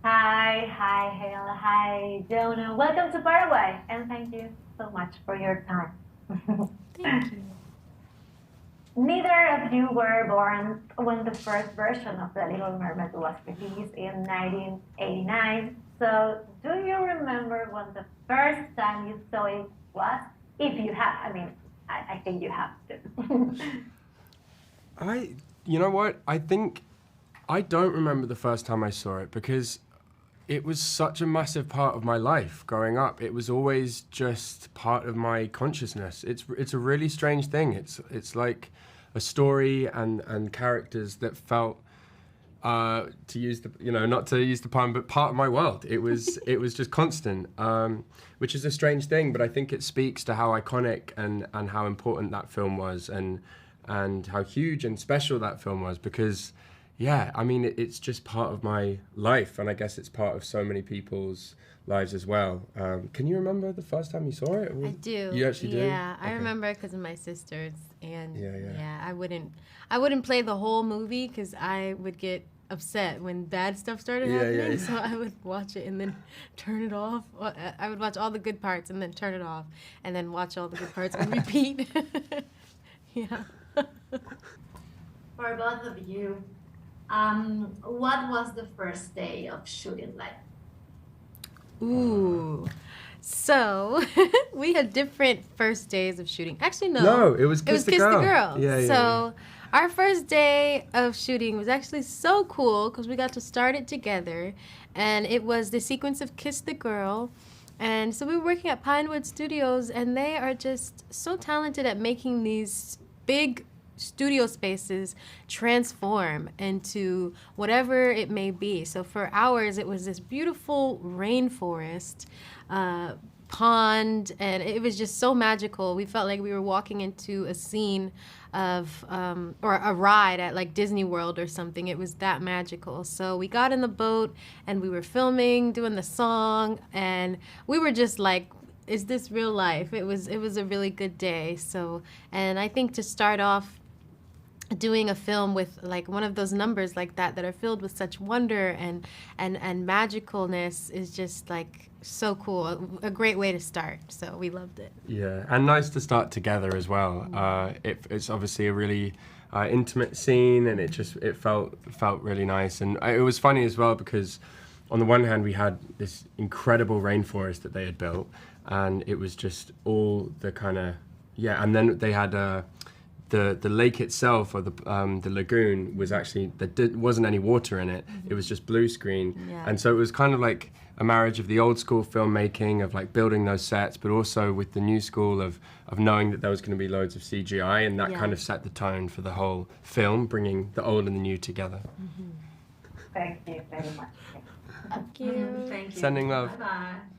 Hi, Halle, hi, Jonah. Welcome to Paraguay, and thank you so much for your time. Thank you. Neither of you were born when the first version of The Little Mermaid was released in 1989. So, do you remember when the first time you saw it was? If you have, I think you have to. You know what? I think I don't remember the first time I saw it because it was such a massive part of my life growing up. It was always just part of my consciousness. It's a really strange thing. It's like a story and characters that felt to use the not to use the pun, but part of my world. It was just constant, which is a strange thing. But I think it speaks to how iconic and how important that film was and how huge and special that film was because. Yeah, I mean, it's just part of my life, and I guess it's part of so many people's lives as well. Can you remember the first time you saw it? I do. You actually do? Yeah, I Okay. remember because of my sisters, and Yeah. I wouldn't play the whole movie because I would get upset when bad stuff started happening. Yeah. So I would watch it and then turn it off. I would watch all the good parts and then turn it off, and then watch all the good parts and repeat. Yeah. For both of you, what was the first day of shooting like? Ooh. So, we had different first days of shooting. Actually, no. No, it was Kiss the Girl. Yeah. So, our first day of shooting was actually so cool because we got to start it together. And it was the sequence of Kiss the Girl. And so we were working at Pinewood Studios, and they are just so talented at making these big studio spaces transform into whatever it may be. So for ours, it was this beautiful rainforest, pond, and it was just so magical. We felt like we were walking into a scene of, or a ride at like Disney World or something. It was that magical. So we got in the boat and we were filming, doing the song, and we were just like, is this real life? It was a really good day. So, and I think to start off doing a film with like one of those numbers like that are filled with such wonder and magicalness is just like so cool. A great way to start. So we loved it. Yeah, and nice to start together as well. It's obviously a really intimate scene, and it felt really nice. And it was funny as well because on the one hand we had this incredible rainforest that they had built, and it was just all the kind of and then they had the lake itself, or the lagoon, was actually, wasn't any water in it. It was just blue screen. Yeah. And so it was kind of like a marriage of the old school filmmaking, of like building those sets, but also with the new school of knowing that there was going to be loads of CGI, and that kind of set the tone for the whole film, bringing the old and the new together. Thank you very much. Thank you. Thank you. Sending love. Bye-bye.